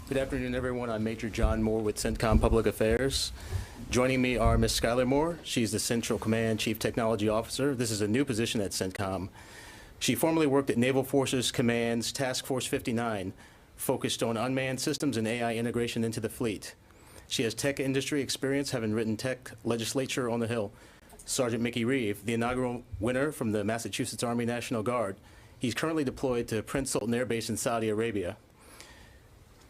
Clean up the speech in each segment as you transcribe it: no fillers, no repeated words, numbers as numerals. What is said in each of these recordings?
Good afternoon, everyone. I'm Major John Moore with CENTCOM Public Affairs. Joining me are Ms. Schuyler Moore. She's the Central Command Chief Technology Officer. This is a new position at CENTCOM. She formerly worked at Naval Forces Command's Task Force 59, focused on unmanned systems and AI integration into the fleet. She has tech industry experience, having written tech legislature on the Hill. Sergeant Mickey Reeve, the inaugural winner from the Massachusetts Army National Guard. He's currently deployed to Prince Sultan Air Base in Saudi Arabia.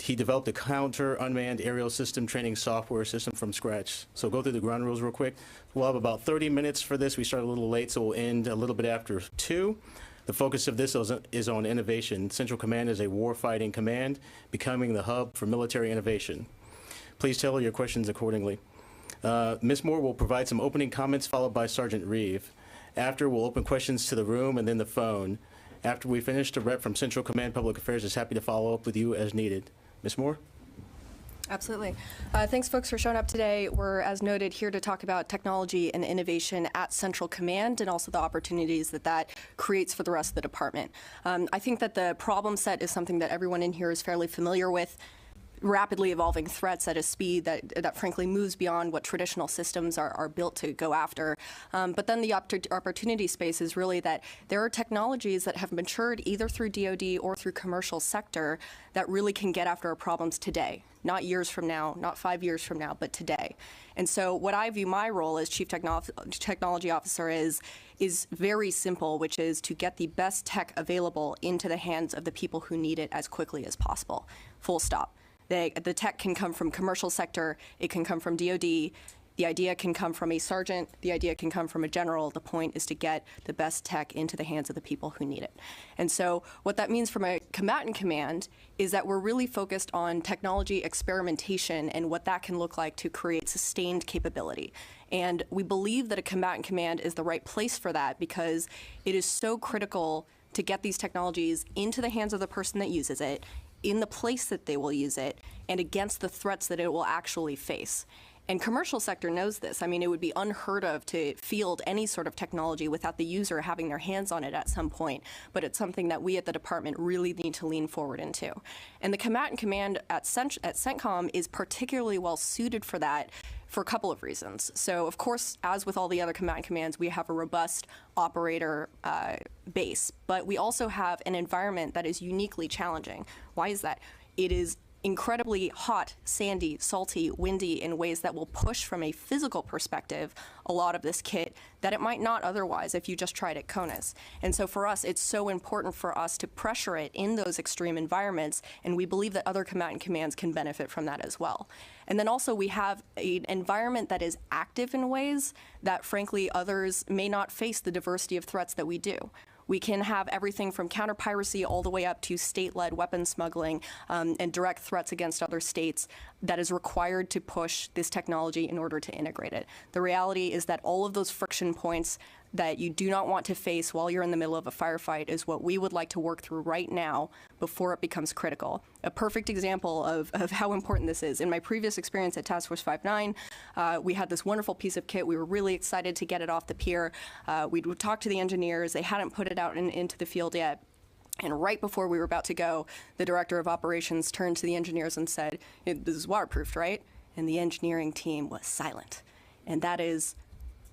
He developed a counter unmanned aerial system training software system from scratch. So go through the ground rules real quick. We'll have about 30 minutes for this. We started a little late, so we'll end a little bit after 2. The focus of this is on innovation. Central Command is a warfighting command, becoming the hub for military innovation. Please tailor your questions accordingly. Ms. Moore will provide some opening comments, followed by Sergeant Reeve. After, we'll open questions to the room and then the phone. After we finish, the rep from Central Command Public Affairs is happy to follow up with you as needed. Ms. Moore? Absolutely. Thanks, folks, for showing up today. We're, as noted, here to talk about technology and innovation at Central Command and also the opportunities that that creates for the rest of the department. I think that the problem set is something that everyone in here is fairly familiar with. Rapidly evolving threats at a speed that frankly moves beyond what traditional systems are built to go after. But then the opportunity space is really that there are technologies that have matured either through DoD or through commercial sector that really can get after our problems today. Not years from now, not 5 years from now, but today. And so what I view my role as Chief Technology Officer is very simple, which is to get the best tech available into the hands of the people who need it as quickly as possible. Full stop. The tech can come from commercial sector, it can come from DoD, the idea can come from a sergeant, the idea can come from a general. The point is to get the best tech into the hands of the people who need it. And so what that means from a combatant command is that we're really focused on technology experimentation and what that can look like to create sustained capability. And we believe that a combatant command is the right place for that because it is so critical to get these technologies into the hands of the person that uses it, in the place that they will use it, and against the threats that it will actually face. And commercial sector knows this. I mean, it would be unheard of to field any sort of technology without the user having their hands on it at some point, but it's something that we at the department really need to lean forward into. And the combatant command at CENTCOM is particularly well suited for that for a couple of reasons. So, of course, as with all the other combatant commands, we have a robust operator base, but we also have an environment that is uniquely challenging. Why is that? It is incredibly hot, sandy, salty, windy in ways that will push from a physical perspective a lot of this kit that it might not otherwise if you just tried at CONUS. And so for us, it's so important for us to pressure it in those extreme environments, and we believe that other combatant commands can benefit from that as well. And then also we have an environment that is active in ways that, frankly, others may not face the diversity of threats that we do. We can have everything from counter-piracy all the way up to state-led weapon smuggling and direct threats against other states that is required to push this technology in order to integrate it. The reality is that all of those friction points that you do not want to face while you're in the middle of a firefight is what we would like to work through right now before it becomes critical. A perfect example of how important this is. In my previous experience at Task Force 59, we had this wonderful piece of kit. We were really excited to get it off the pier. We would talk to the engineers. They hadn't put it out into the field yet. And right before we were about to go, the director of operations turned to the engineers and said, "This is waterproofed, right?" And the engineering team was silent. And that is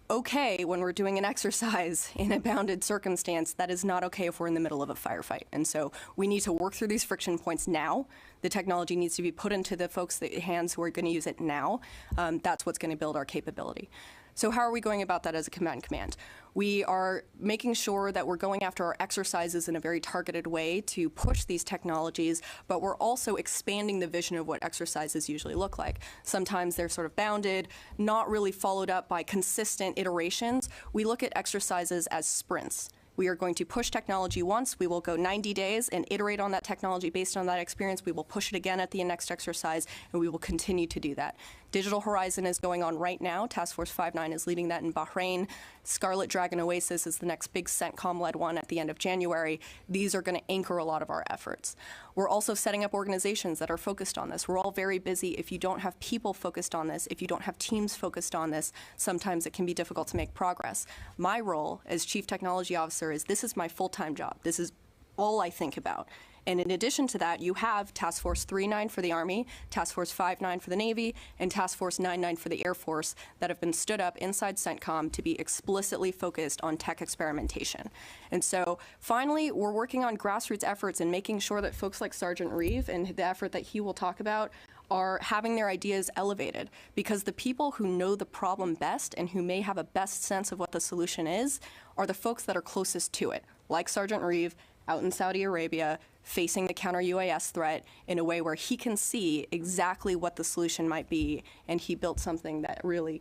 okay when we're doing an exercise in a bounded circumstance. That is not okay if we're in the middle of a firefight. And so we need to work through these friction points now. The technology needs to be put into the folks' hands who are going to use it now. That's what's going to build our capability. So how are we going about that as a combatant command? We are making sure that we're going after our exercises in a very targeted way to push these technologies, but we're also expanding the vision of what exercises usually look like. Sometimes they're sort of bounded, not really followed up by consistent iterations. We look at exercises as sprints. We are going to push technology once. We will go 90 days and iterate on that technology based on that experience. We will push it again at the next exercise, and we will continue to do that. Digital Horizon is going on right now. Task Force 59 is leading that in Bahrain. Scarlet Dragon Oasis is the next big CENTCOM-led one at the end of January. These are going to anchor a lot of our efforts. We're also setting up organizations that are focused on this. We're all very busy. If you don't have people focused on this, if you don't have teams focused on this, sometimes it can be difficult to make progress. My role as Chief Technology Officer is this is my full-time job. This is all I think about. And in addition to that, you have Task Force 39 for the Army, Task Force 59 for the Navy, and Task Force 99 for the Air Force that have been stood up inside CENTCOM to be explicitly focused on tech experimentation. And so finally, we're working on grassroots efforts and making sure that folks like Sergeant Reeve and the effort that he will talk about are having their ideas elevated, because the people who know the problem best and who may have a best sense of what the solution is are the folks that are closest to it, like Sergeant Reeve out in Saudi Arabia, facing the counter-UAS threat in a way where he can see exactly what the solution might be, and he built something that really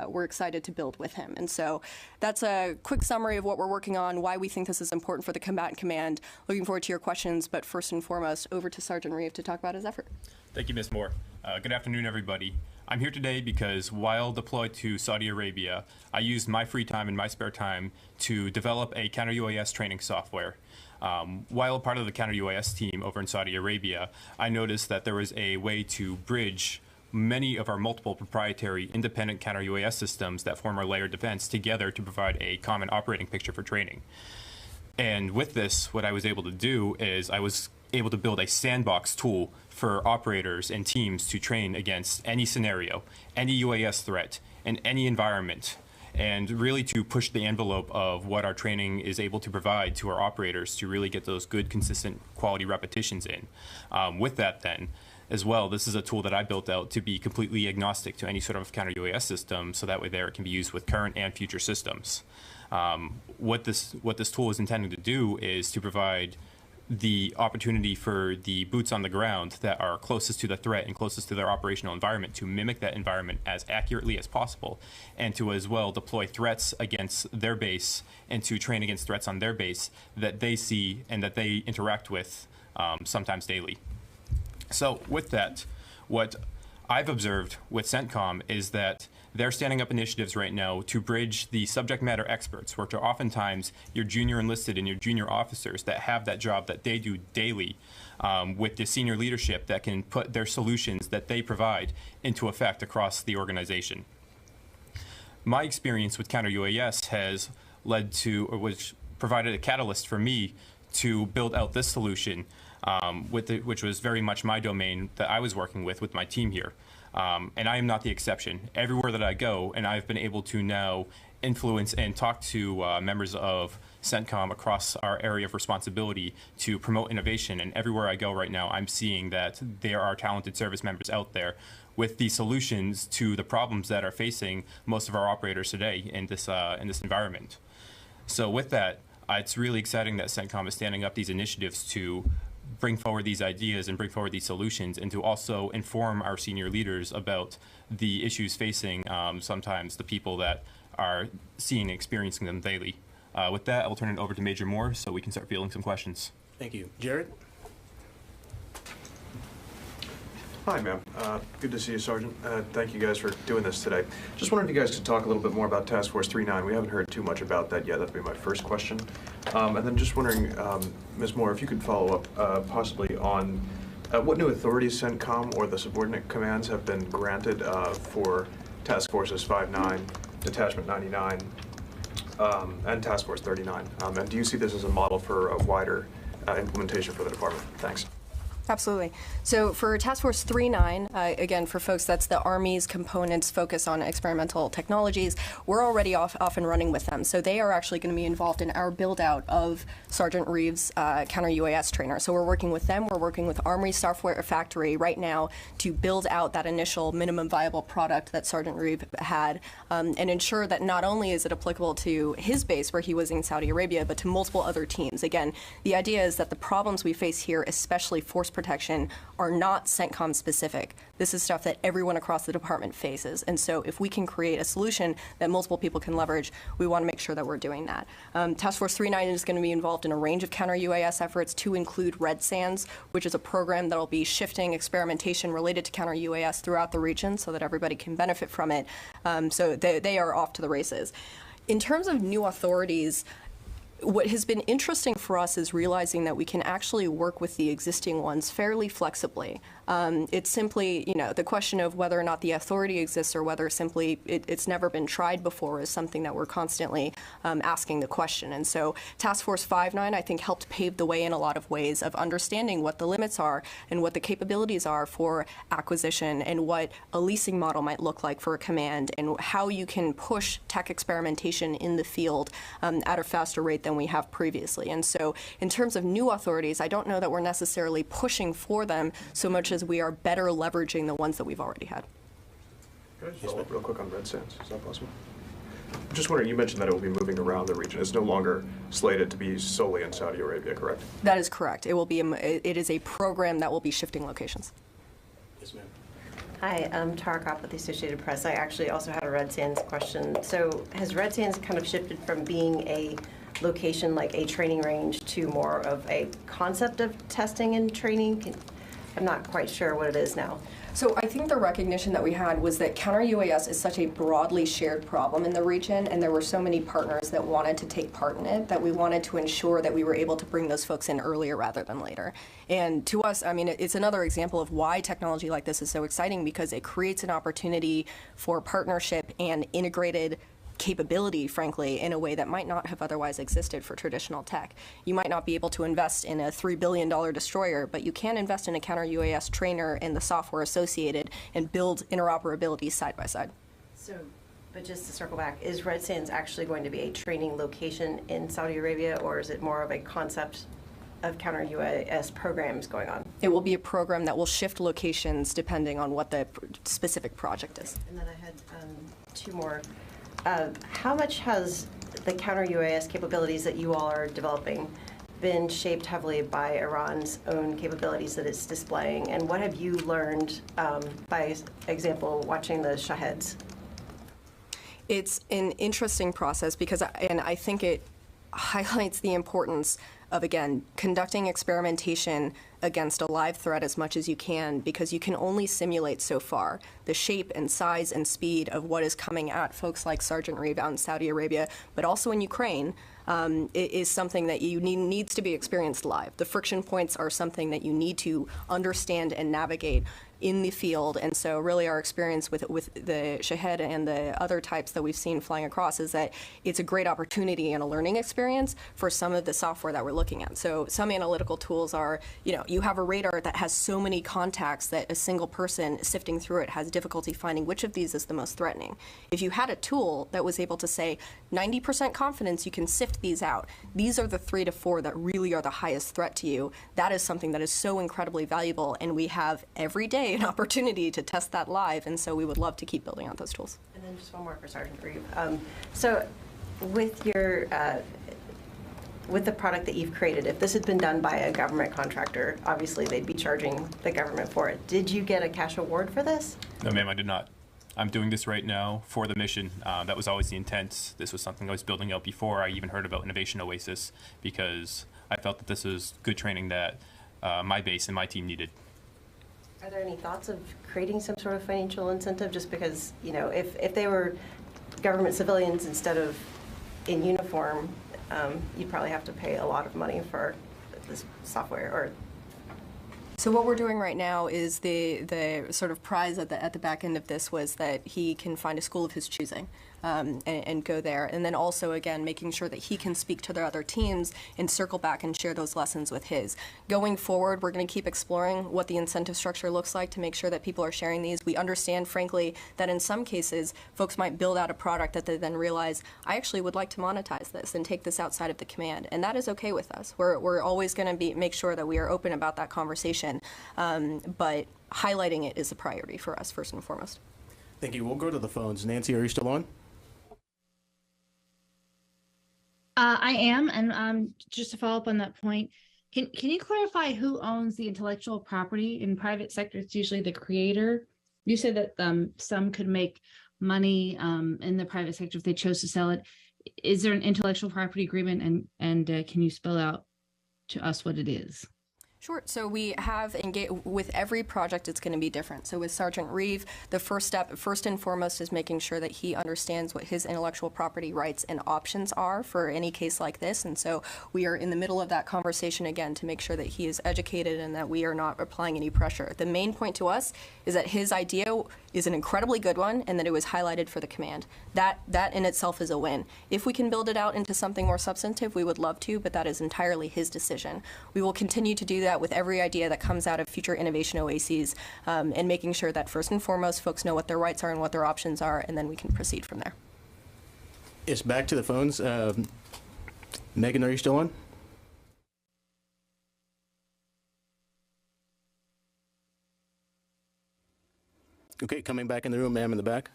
we're excited to build with him. And so that's a quick summary of what we're working on, why we think this is important for the Combatant Command. Looking forward to your questions, but first and foremost, over to Sergeant Reeve to talk about his effort. Thank you, Ms. Moore. Good afternoon, everybody. I'm here today because while deployed to Saudi Arabia, I used my free time and my spare time to develop a counter-UAS training software. While a part of the counter-UAS team over in Saudi Arabia, I noticed that there was a way to bridge many of our multiple proprietary independent counter-UAS systems that form our layered defense together to provide a common operating picture for training. And with this, what I was able to do is I was able to build a sandbox tool for operators and teams to train against any scenario, any UAS threat, in any environment, and really to push the envelope of what our training is able to provide to our operators to really get those good, consistent quality repetitions in. With that then, as well, this is a tool that I built out to be completely agnostic to any sort of counter-UAS system, so that way there it can be used with current and future systems. What this tool is intended to do is to provide the opportunity for the boots on the ground that are closest to the threat and closest to their operational environment to mimic that environment as accurately as possible, and to as well deploy threats against their base and to train against threats on their base that they see and that they interact with sometimes daily. So with that, what I've observed with CENTCOM is that they're standing up initiatives right now to bridge the subject matter experts, which are oftentimes your junior enlisted and your junior officers that have that job that they do daily, with the senior leadership that can put their solutions that they provide into effect across the organization. My experience with counter-UAS has led to, or which provided a catalyst for me to build out this solution, which was very much my domain that I was working with my team here. And I am not the exception. Everywhere that I go, and I've been able to now influence and talk to members of CENTCOM across our area of responsibility to promote innovation. And everywhere I go right now, I'm seeing that there are talented service members out there with the solutions to the problems that are facing most of our operators today in this environment. So with that, it's really exciting that CENTCOM is standing up these initiatives to bring forward these ideas and bring forward these solutions, and to also inform our senior leaders about the issues facing sometimes the people that are seeing and experiencing them daily. With that, I will turn it over to Major Moore so we can start fielding some questions. Thank you. Jared? Hi, ma'am. Good to see you, Sergeant. Thank you guys for doing this today. Just wondered if you guys could talk a little bit more about Task Force 39. We haven't heard too much about that yet. That'd be my first question. And then just wondering, Ms. Moore, if you could follow up possibly on what new authorities CENTCOM or the subordinate commands have been granted for Task Forces 59, Detachment 99, and Task Force 39. And do you see this as a model for a wider implementation for the department? Thanks. Absolutely. So for Task Force 39, again, for folks, that's the Army's components focus on experimental technologies. We're already off and running with them. So they are actually going to be involved in our build out of Sergeant Reeve's counter-UAS trainer. So we're working with them. We're working with Armory Software Factory right now to build out that initial minimum viable product that Sergeant Reeve had, and ensure that not only is it applicable to his base where he was in Saudi Arabia, but to multiple other teams. Again, the idea is that the problems we face here, especially force protection, are not CENTCOM specific. This is stuff that everyone across the department faces. And so if we can create a solution that multiple people can leverage, we want to make sure that we're doing that. Task Force 39 is going to be involved in a range of counter-UAS efforts to include Red Sands, which is a program that will be shifting experimentation related to counter-UAS throughout the region so that everybody can benefit from it. So they are off to the races. In terms of new authorities, what has been interesting for us is realizing that we can actually work with the existing ones fairly flexibly. It's simply, the question of whether or not the authority exists or whether simply it's never been tried before is something that we're constantly asking the question. And so Task Force 59, I think, helped pave the way in a lot of ways of understanding what the limits are and what the capabilities are for acquisition and what a leasing model might look like for a command and how you can push tech experimentation in the field at a faster rate than we have previously. And so in terms of new authorities, I don't know that we're necessarily pushing for them so much as we are better leveraging the ones that we've already had. Can I just follow up real quick on Red Sands? Is that possible? I'm just wondering, you mentioned that it will be moving around the region. It's no longer slated to be solely in Saudi Arabia, correct? That is correct. It is a program that will be shifting locations. Yes, ma'am. Hi, I'm Tara Kopp with the Associated Press. I actually also had a Red Sands question. So has Red Sands kind of shifted from being a location like a training range to more of a concept of testing and training? I'm not quite sure what it is now. So I think the recognition that we had was that counter-UAS is such a broadly shared problem in the region, and there were so many partners that wanted to take part in it that we wanted to ensure that we were able to bring those folks in earlier rather than later. And to us, I mean, it's another example of why technology like this is so exciting, because it creates an opportunity for partnership and integrated capability, frankly, in a way that might not have otherwise existed for traditional tech. You might not be able to invest in a $3 billion destroyer, but you can invest in a counter-UAS trainer and the software associated and build interoperability side by side. So, but just to circle back, is Red Sands actually going to be a training location in Saudi Arabia, or is it more of a concept of counter-UAS programs going on? It will be a program that will shift locations depending on what the specific project is. And then I had two more. How much has the counter-UAS capabilities that you all are developing been shaped heavily by Iran's own capabilities that it's displaying? And what have you learned, by example, watching the Shaheds? It's an interesting process because, and I think it highlights the importance of, again, conducting experimentation against a live threat as much as you can, because you can only simulate so far the shape and size and speed of what is coming at folks like Sergeant Reeve out in Saudi Arabia, but also in Ukraine. It is something that needs to be experienced live. The friction points are something that you need to understand and navigate in the field. And so really our experience with the Shahed and the other types that we've seen flying across is that it's a great opportunity and a learning experience for some of the software that we're looking at. So some analytical tools are, you have a radar that has so many contacts that a single person sifting through it has difficulty finding which of these is the most threatening. If you had a tool that was able to say 90% confidence you can sift these out, these are the 3 to 4 that really are the highest threat to you, that is something that is so incredibly valuable, and we have every day an opportunity to test that live, and so we would love to keep building out those tools. And then just one more for Sergeant Reeve. So with your with the product that you've created, if this had been done by a government contractor, obviously they'd be charging the government for it. Did you get a cash award for this? No, ma'am, I did not. I'm doing this right now for the mission. That was always the intent. This was something I was building out before I even heard about Innovation Oasis, because I felt that this was good training that my base and my team needed. Are there any thoughts of creating some sort of financial incentive? Just because, if they were government civilians instead of in uniform, you'd probably have to pay a lot of money for this software. Or so what we're doing right now is the sort of prize at the back end of this was that he can find a school of his choosing. And go there. And then also, again, making sure that he can speak to their other teams and circle back and share those lessons with his. Going forward, we're going to keep exploring what the incentive structure looks like to make sure that people are sharing these. We understand, frankly, that in some cases, folks might build out a product that they then realize, I actually would like to monetize this and take this outside of the command. And that is okay with us. We're always going to make sure that we are open about that conversation. But highlighting it is a priority for us, first and foremost. Thank you. We'll go to the phones. Nancy, are you still on? I am, and just to follow up on that point, can you clarify who owns the intellectual property? In private sector, it's usually the creator. You said that some could make money in the private sector if they chose to sell it. Is there an intellectual property agreement, and can you spell out to us what it is? Sure. So we have engaged with every project. It's going to be different. So with Sergeant Reeve, the first step, first and foremost, is making sure that he understands what his intellectual property rights and options are for any case like this. And so we are in the middle of that conversation again to make sure that he is educated and that we are not applying any pressure. The main point to us is that his idea is an incredibly good one and that it was highlighted for the command. That in itself is a win. If we can build it out into something more substantive, we would love to, but that is entirely his decision. We will continue to do that with every idea that comes out of future innovation oases, and making sure that first and foremost folks know what their rights are and what their options are, and then we can proceed from there. It's back to the phones. Megan, are you still on? Okay, coming back in the room, ma'am, in the back.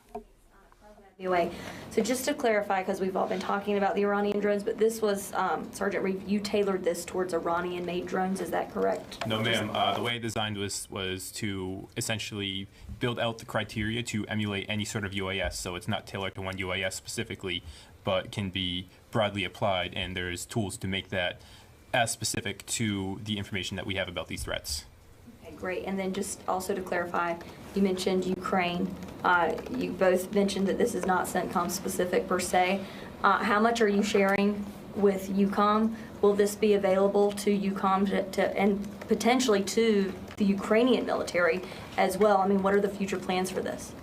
Anyway, so just to clarify, because we've all been talking about the Iranian drones, but this was, Sergeant Reeve, you tailored this towards Iranian-made drones, is that correct? No, ma'am. The way it designed was to essentially build out the criteria to emulate any sort of UAS. So it's not tailored to one UAS specifically, but can be broadly applied, and there's tools to make that as specific to the information that we have about these threats. Okay, great. And then just also to clarify, you mentioned Ukraine. You both mentioned that this is not CENTCOM specific per se. How much are you sharing with EUCOM? Will this be available to EUCOM and potentially to the Ukrainian military as well? I mean, what are the future plans for this?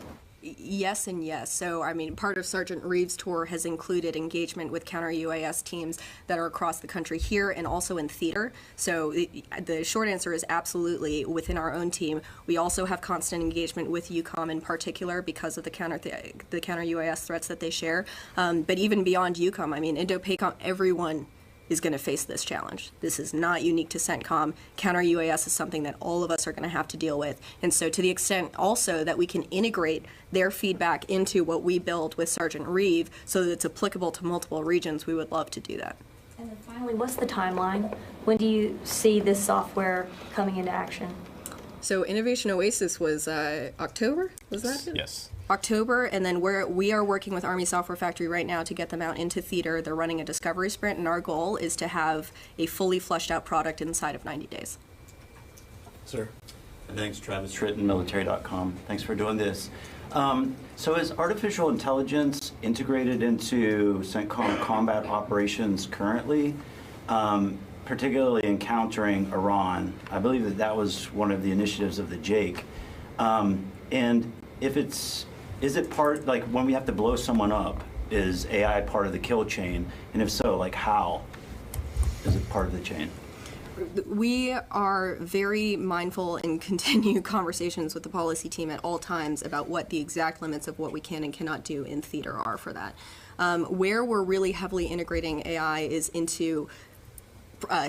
Yes and yes. So, I mean, part of Sergeant Reeve's tour has included engagement with counter-UAS teams that are across the country here and also in theater. So the short answer is absolutely within our own team. We also have constant engagement with EUCOM in particular because of the counter-UAS threats that they share. But even beyond EUCOM, I mean, Indo-PACOM, everyone is going to face this challenge. This is not unique to CENTCOM. Counter-UAS is something that all of us are going to have to deal with. And so to the extent also that we can integrate their feedback into what we build with Sergeant Reeve so that it's applicable to multiple regions, we would love to do that. And then finally, what's the timeline? When do you see this software coming into action? So Innovation Oasis was October, was that it? Yes. October, and then we are working with Army Software Factory right now to get them out into theater. They're running a discovery sprint, and our goal is to have a fully fleshed out product inside of 90 days. Sir. Thanks, Travis Schritton, military.com. Thanks for doing this. So is artificial intelligence integrated into CENTCOM combat operations currently, particularly in countering Iran? I believe that was one of the initiatives of the JAIC. And if is it part, like when we have to blow someone up, is AI part of the kill chain? And if so, like how is it part of the chain? We are very mindful and continue conversations with the policy team at all times about what the exact limits of what we can and cannot do in theater are for that. Where we're really heavily integrating AI is into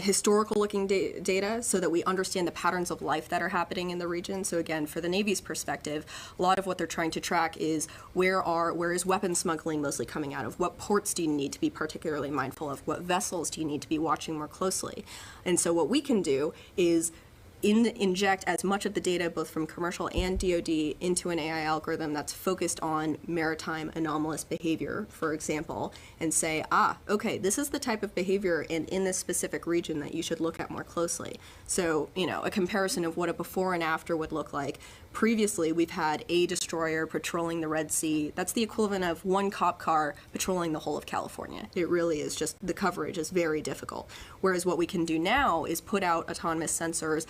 historical looking data so that we understand the patterns of life that are happening in the region. So again, for the Navy's perspective, a lot of what they're trying to track is where is weapon smuggling mostly coming out of? What ports do you need to be particularly mindful of? What vessels do you need to be watching more closely? And so what we can do is inject as much of the data, both from commercial and DoD, into an AI algorithm that's focused on maritime anomalous behavior, for example, and say, okay, this is the type of behavior in this specific region that you should look at more closely. So, a comparison of what a before and after would look like. Previously, we've had a destroyer patrolling the Red Sea. That's the equivalent of one cop car patrolling the whole of California. It really is just, the coverage is very difficult. Whereas what we can do now is put out autonomous sensors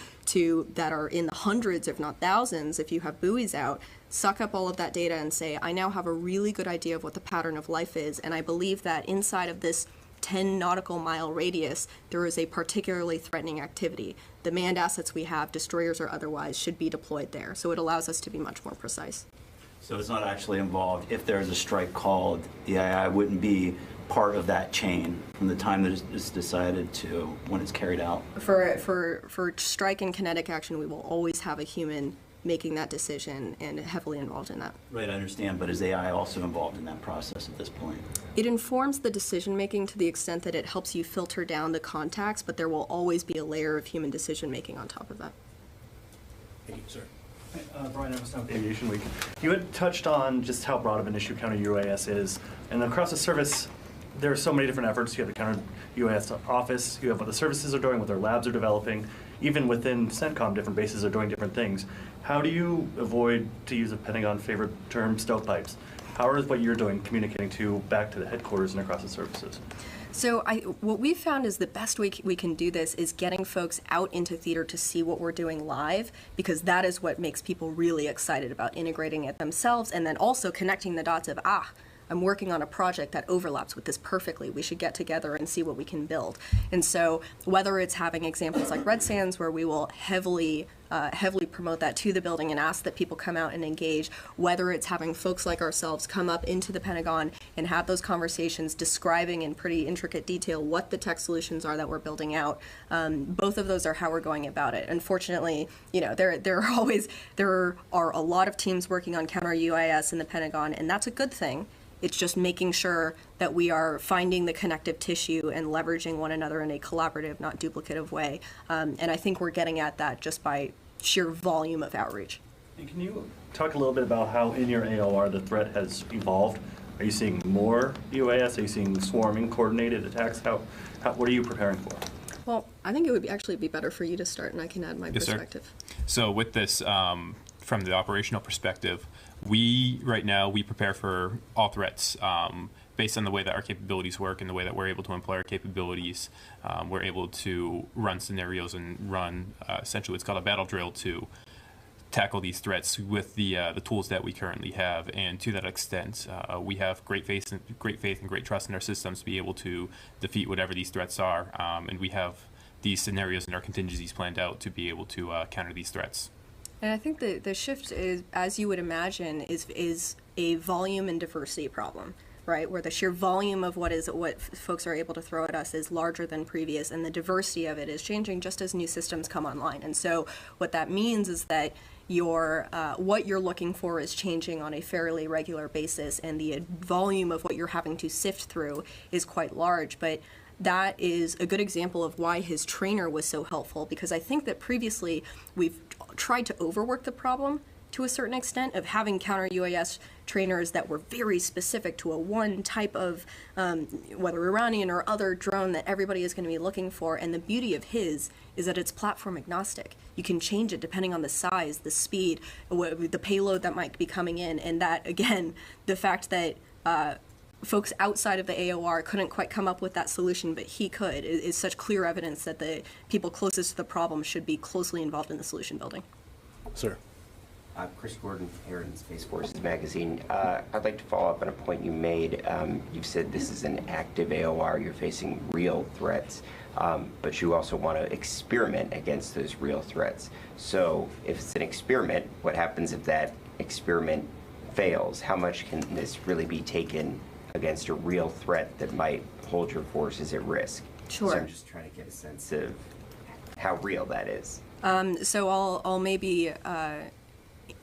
that are in the hundreds, if not thousands, if you have buoys out, suck up all of that data and say, I now have a really good idea of what the pattern of life is, and I believe that inside of this 10 nautical mile radius, there is a particularly threatening activity. The manned assets we have, destroyers or otherwise, should be deployed there. So it allows us to be much more precise. So it's not actually involved. If there's a strike called, the AI wouldn't be part of that chain from the time that it's decided to when it's carried out? For strike and kinetic action, we will always have a human making that decision and heavily involved in that. Right, I understand, but is AI also involved in that process at this point? It informs the decision making to the extent that it helps you filter down the contacts, but there will always be a layer of human decision making on top of that. Thank you, sir. Brian Emerson with Aviation Week. You had touched on just how broad of an issue counter-UAS is, and across the service, there are so many different efforts. You have the counter-UAS office, you have what the services are doing, what their labs are developing, even within CENTCOM, different bases are doing different things. How do you avoid, to use a Pentagon favorite term, stovepipes? How is what you're doing communicating back to the headquarters and across the services? So what we've found is the best way we can do this is getting folks out into theater to see what we're doing live, because that is what makes people really excited about integrating it themselves, and then also connecting the dots of, I'm working on a project that overlaps with this perfectly. We should get together and see what we can build. And so whether it's having examples like Red Sands, where we will heavily promote that to the building and ask that people come out and engage, whether it's having folks like ourselves come up into the Pentagon and have those conversations describing in pretty intricate detail what the tech solutions are that we're building out. Both of those are how we're going about it. Unfortunately, there are a lot of teams working on counter UAS in the Pentagon, and that's a good thing. It's just making sure that we are finding the connective tissue and leveraging one another in a collaborative, not duplicative way. And I think we're getting at that just by sheer volume of outreach. And can you talk a little bit about how in your AOR the threat has evolved? Are you seeing more UAS? Are you seeing swarming, coordinated attacks? What are you preparing for? Well, I think it would actually be better for you to start, and I can add my Yes, perspective. Sir. So with this, from the operational perspective, right now we prepare for all threats based on the way that our capabilities work and the way that we're able to employ our capabilities. We're able to run scenarios and run essentially what's called a battle drill to tackle these threats with the tools that we currently have. And to that extent, we have great faith and great trust in our systems to be able to defeat whatever these threats are. And we have these scenarios and our contingencies planned out to be able to counter these threats. And I think the shift is, as you would imagine, is a volume and diversity problem, right? Where the sheer volume of what folks are able to throw at us is larger than previous, and the diversity of it is changing just as new systems come online. And so what that means is that what you're looking for is changing on a fairly regular basis, and the volume of what you're having to sift through is quite large. But that is a good example of why his trainer was so helpful, because I think that previously we've tried to overwork the problem to a certain extent of having counter UAS trainers that were very specific to a one type of, whether Iranian or other drone that everybody is going to be looking for. And the beauty of his is that it's platform agnostic. You can change it depending on the size, the speed, the payload that might be coming in. And that, again, the fact that folks outside of the AOR couldn't quite come up with that solution, but he could, is such clear evidence that the people closest to the problem should be closely involved in the solution building. Sir. Chris Gordon here in Space Forces Magazine. I'd like to follow up on a point you made. You've said this is an active AOR, you're facing real threats, but you also want to experiment against those real threats. So if it's an experiment, what happens if that experiment fails? How much can this really be taken against a real threat that might hold your forces at risk? Sure. So I'm just trying to get a sense of how real that is. So I'll maybe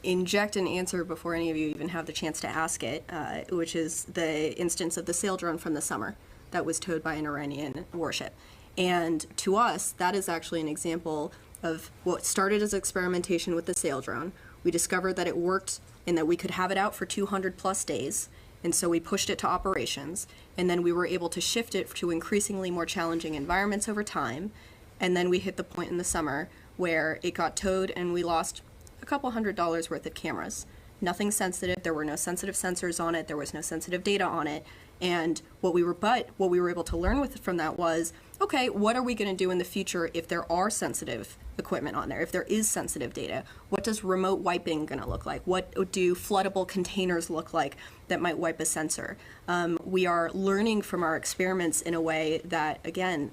inject an answer before any of you even have the chance to ask it, which is the instance of the sail drone from the summer that was towed by an Iranian warship. And to us, that is actually an example of what started as experimentation with the sail drone. We discovered that it worked and that we could have it out for 200 plus days. And so we pushed it to operations, and then we were able to shift it to increasingly more challenging environments over time. And then we hit the point in the summer where it got towed and we lost a couple $100 worth of cameras. Nothing sensitive, there were no sensitive sensors on it, there was no sensitive data on it. And what we were able to learn from that was, okay, what are we going to do in the future if there are sensitive equipment on there, if there is sensitive data? What does remote wiping going to look like? What do floodable containers look like that might wipe a sensor? We are learning from our experiments in a way that, again,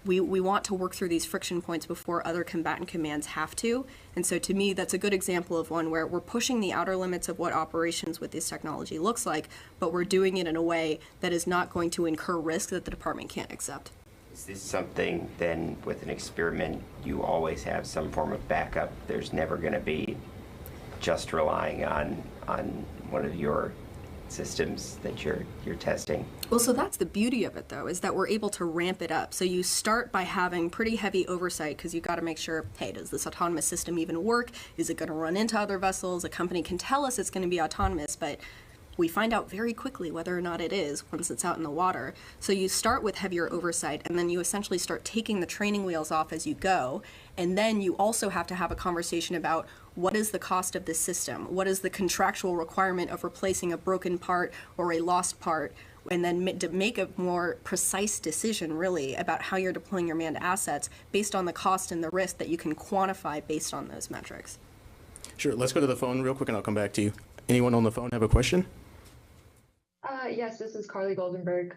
we want to work through these friction points before other combatant commands have to. And so to me, that's a good example of one where we're pushing the outer limits of what operations with this technology looks like, but we're doing it in a way that is not going to incur risk that the department can't accept. Is this something then with an experiment you always have some form of backup? There's never going to be just relying on one of your systems that you're testing? Well, so that's the beauty of it, though, is that we're able to ramp it up. So you start by having pretty heavy oversight because you've got to make sure, hey, does this autonomous system even work? Is it going to run into other vessels? A company can tell us it's going to be autonomous, but we find out very quickly whether or not it is once it's out in the water. So you start with heavier oversight, and then you essentially start taking the training wheels off as you go. And then you also have to have a conversation about what is the cost of this system? What is the contractual requirement of replacing a broken part or a lost part? And then to make a more precise decision, really, about how you're deploying your manned assets based on the cost and the risk that you can quantify based on those metrics. Sure. Let's go to the phone real quick, and I'll come back to you. Anyone on the phone have a question? Yes, this is Carly Goldenberg.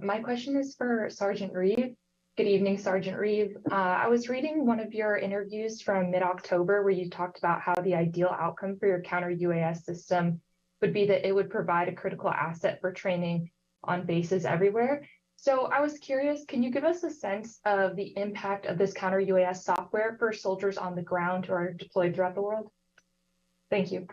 My question is for Sergeant Reeve. Good evening, Sergeant Reeve. I was reading one of your interviews from mid-October where you talked about how the ideal outcome for your counter-UAS system would be that it would provide a critical asset for training on bases everywhere. So I was curious, can you give us a sense of the impact of this counter-UAS software for soldiers on the ground who are deployed throughout the world? Thank you.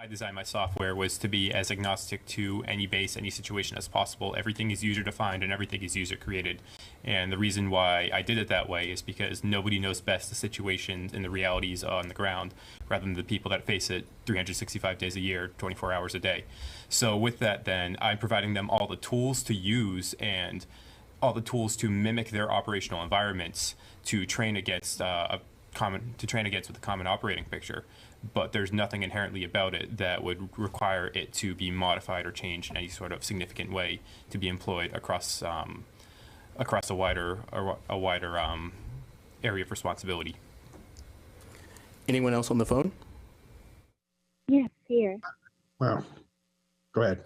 I designed my software was to be as agnostic to any base, any situation as possible. Everything is user defined and everything is user created. And the reason why I did it that way is because nobody knows best the situations and the realities on the ground rather than the people that face it 365 days a year, 24 hours a day. So with that, then I'm providing them all the tools to use and all the tools to mimic their operational environments to train against with a common operating picture. But there's nothing inherently about it that would require it to be modified or changed in any sort of significant way to be employed across a wider area of responsibility. Anyone else on the phone? Yes, here. Wow. Go ahead.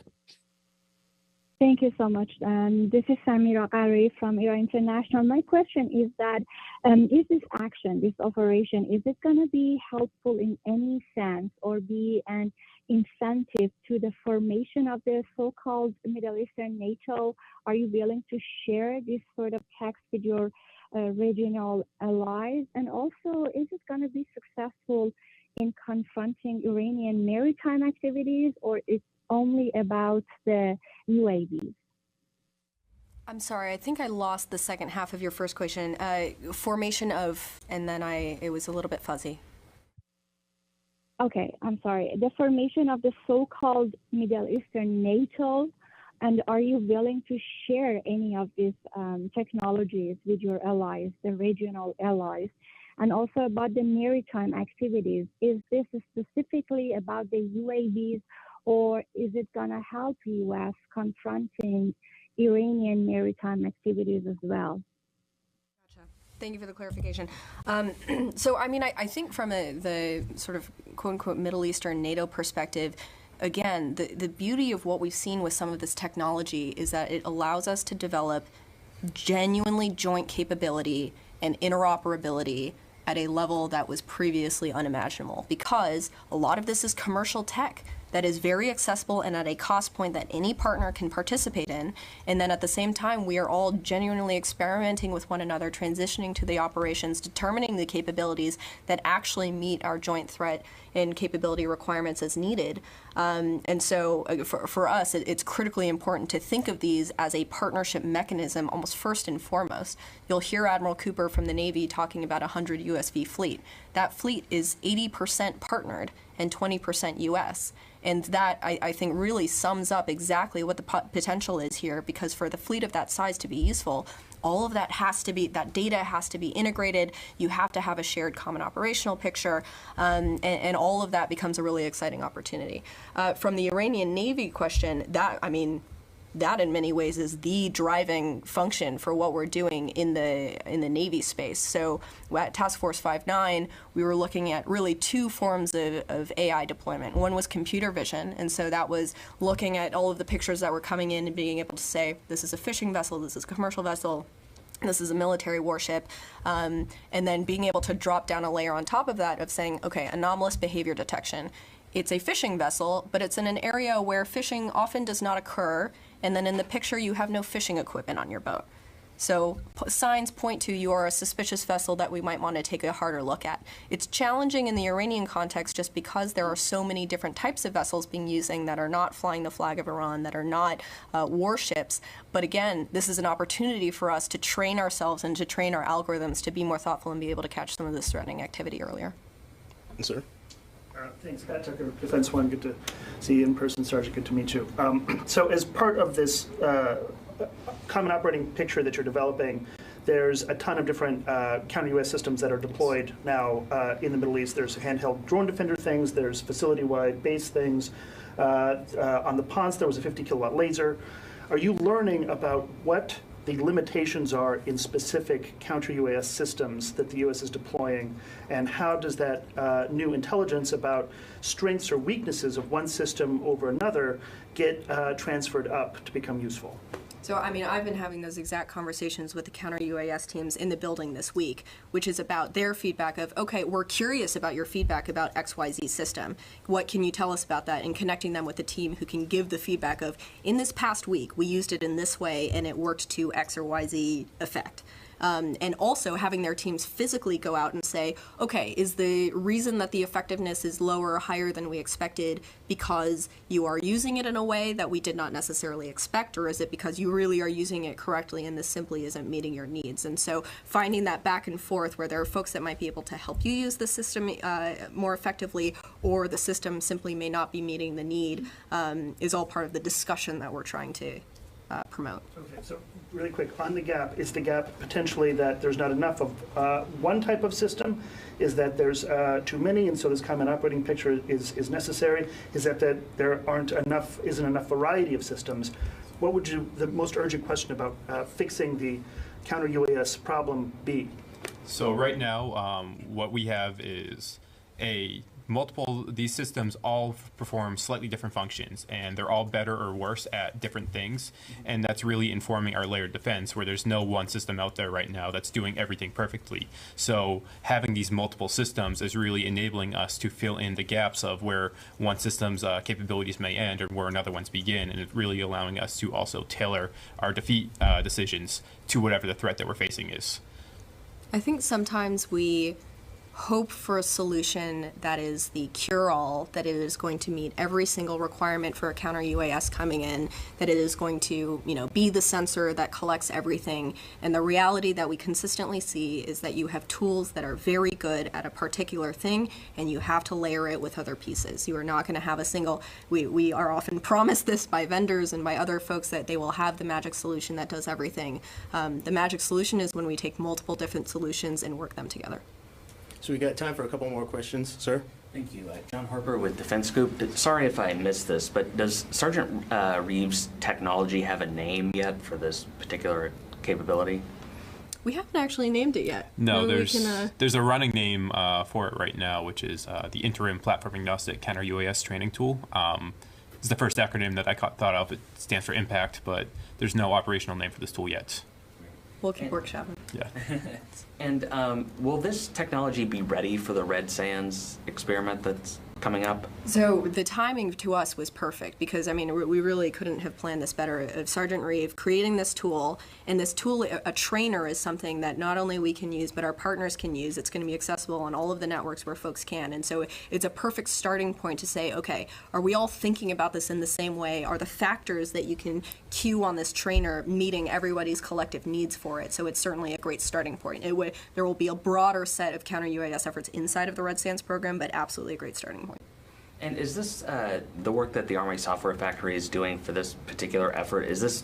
Thank you so much. This is Samira Qari from Iran International. My question is that is this action, this operation, is it going to be helpful in any sense or be an incentive to the formation of the so-called Middle Eastern NATO? Are you willing to share this sort of text with your regional allies? And also, is it going to be successful in confronting Iranian maritime activities, or it's only about the UAVs? I'm sorry, I think I lost the second half of your first question. Formation of, and then it was a little bit fuzzy. Okay, I'm sorry. The formation of the so-called Middle Eastern NATO, and are you willing to share any of these technologies with your allies, the regional allies? And also about the maritime activities, is this specifically about the UAVs, or is it going to help U.S. confronting Iranian maritime activities as well? Gotcha. Thank you for the clarification. So, I mean, I think from the sort of quote-unquote Middle Eastern NATO perspective, again, the beauty of what we've seen with some of this technology is that it allows us to develop genuinely joint capability and interoperability at a level that was previously unimaginable, because a lot of this is commercial tech that is very accessible and at a cost point that any partner can participate in. And then at the same time, we are all genuinely experimenting with one another, transitioning to the operations, determining the capabilities that actually meet our joint threat and capability requirements as needed. And so for us, it's critically important to think of these as a partnership mechanism, almost first and foremost. You'll hear Admiral Cooper from the Navy talking about a 100 USV fleet. That fleet is 80% partnered and 20% US. And that, I think, really sums up exactly what the potential is here, because for the fleet of that size to be useful, all of that data has to be integrated. You have to have a shared common operational picture, and all of that becomes a really exciting opportunity. From the Iranian Navy question, that in many ways is the driving function for what we're doing in the Navy space. So at Task Force 5/9, we were looking at really two forms of AI deployment. One was computer vision, and so that was looking at all of the pictures that were coming in and being able to say, this is a fishing vessel, this is a commercial vessel, this is a military warship, and then being able to drop down a layer on top of that of saying, okay, anomalous behavior detection. It's a fishing vessel, but it's in an area where fishing often does not occur, and then in the picture you have no fishing equipment on your boat. So signs point to you are a suspicious vessel that we might want to take a harder look at. It's challenging in the Iranian context just because there are so many different types of vessels being using that are not flying the flag of Iran, that are not warships. But again, this is an opportunity for us to train ourselves and to train our algorithms to be more thoughtful and be able to catch some of this threatening activity earlier. Sir? Thanks, Pat Tucker, Defense One. Good to see you in person, Sergeant. Good to meet you. So as part of this common operating picture that you're developing, there's a ton of different counter-UAS systems that are deployed now in the Middle East. There's handheld drone defender things. There's facility-wide base things. On the Ponce, there was a 50-kilowatt laser. Are you learning about what the limitations are in specific counter-UAS systems that the U.S. is deploying, and how does that new intelligence about strengths or weaknesses of one system over another get transferred up to become useful? So, I mean, I've been having those exact conversations with the counter-UAS teams in the building this week, which is about their feedback of, okay, we're curious about your feedback about XYZ system. What can you tell us about that? And connecting them with the team who can give the feedback of, in this past week, we used it in this way and it worked to X or YZ effect. And also having their teams physically go out and say, okay, is the reason that the effectiveness is lower or higher than we expected because you are using it in a way that we did not necessarily expect, or is it because you really are using it correctly and this simply isn't meeting your needs? And so finding that back and forth where there are folks that might be able to help you use the system more effectively, or the system simply may not be meeting the need, is all part of the discussion that we're trying to promote. Okay, so really quick, on the gap, is the gap potentially that there's not enough of one type of system? Is that there's too many, and so this common operating picture is necessary? Is that there isn't enough variety of systems? What would the most urgent question about fixing the counter-UAS problem be? So right now, what we have is these systems all perform slightly different functions, and they're all better or worse at different things, and that's really informing our layered defense, where there's no one system out there right now that's doing everything perfectly. So having these multiple systems is really enabling us to fill in the gaps of where one system's capabilities may end or where another one's begin, and it's really allowing us to also tailor our defeat decisions to whatever the threat that we're facing is. I think sometimes we hope for a solution that is the cure-all, that it is going to meet every single requirement for a counter-UAS coming in, that it is going to, be the sensor that collects everything. And the reality that we consistently see is that you have tools that are very good at a particular thing, and you have to layer it with other pieces. You are not going to have a single, we are often promised this by vendors and by other folks that they will have the magic solution that does everything. The magic solution is when we take multiple different solutions and work them together. So we got time for a couple more questions, sir. Thank you. John Harper with Defense Scoop. Sorry if I missed this, but does Sergeant Reeve's technology have a name yet for this particular capability? We haven't actually named it yet. No, Maybe there's a running name for it right now, which is the Interim Platform Agnostic Counter-UAS Training Tool. It's the first acronym that I thought of. It stands for IMPACT, but there's no operational name for this tool yet. We'll keep workshopping. Yeah. And will this technology be ready for the Red Sands experiment that's coming up? So the timing to us was perfect because, we really couldn't have planned this better. Sergeant Reeve creating this tool, and this tool, a trainer, is something that not only we can use, but our partners can use. It's going to be accessible on all of the networks where folks can. And so it's a perfect starting point to say, okay, are we all thinking about this in the same way? Are the factors that you can cue on this trainer meeting everybody's collective needs for it? So it's certainly a great starting point. There will be a broader set of counter-UAS efforts inside of the Red Sands program, but absolutely a great starting point. And is this the work that the Army Software Factory is doing for this particular effort? Is this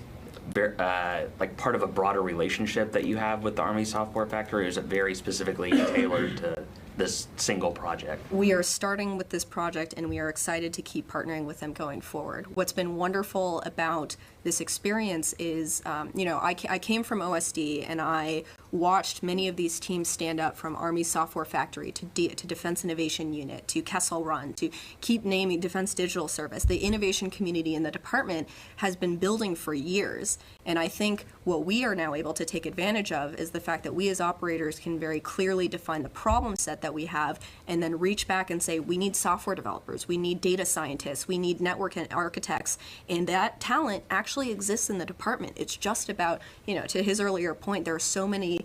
like part of a broader relationship that you have with the Army Software Factory, or is it very specifically tailored to this single project? We are starting with this project, and we are excited to keep partnering with them going forward. What's been wonderful about this experience is, I came from OSD, and I watched many of these teams stand up, from Army Software Factory to Defense Innovation Unit to Kessel Run, to keep naming Defense Digital Service. The innovation community in the department has been building for years, and I think what we are now able to take advantage of is the fact that we as operators can very clearly define the problem set that we have, and then reach back and say, we need software developers, we need data scientists, we need network architects, and that talent actually exists in the department. It's just about, to his earlier point, there are so many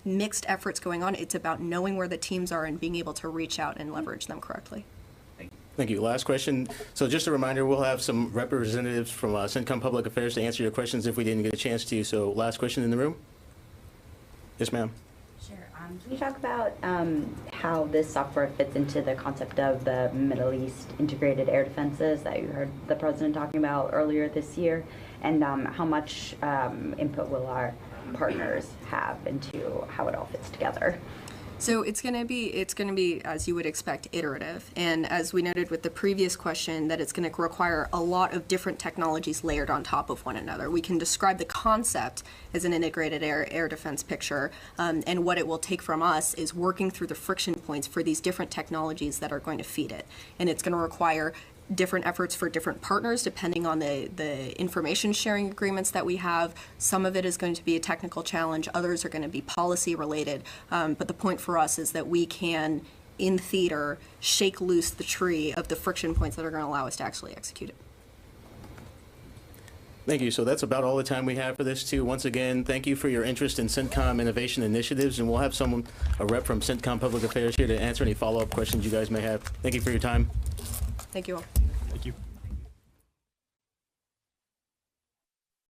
mixed efforts going on. It's about knowing where the teams are and being able to reach out and leverage them correctly. Thank you. Last question. So just a reminder, we'll have some representatives from CENTCOM Public Affairs to answer your questions if we didn't get a chance to. So last question in the room. Yes, ma'am. Sure. Can you talk about how this software fits into the concept of the Middle East integrated air defenses that you heard the president talking about earlier this year, and how much input will our partners have into how it all fits together? So it's going to be, as you would expect, iterative. And as we noted with the previous question, that it's going to require a lot of different technologies layered on top of one another. We can describe the concept as an integrated air defense picture, and what it will take from us is working through the friction points for these different technologies that are going to feed it. And it's going to require different efforts for different partners depending on the information sharing agreements that we have. Some of it is going to be a technical challenge, others are going to be policy related, but the point for us is that we can, in theater, shake loose the tree of the friction points that are going to allow us to actually execute it. Thank you. So that's about all the time we have for this, too. Once again, thank you for your interest in CENTCOM innovation initiatives, and we'll have a rep from CENTCOM Public Affairs here to answer any follow-up questions you guys may have. Thank you for your time. Thank you all. Thank you.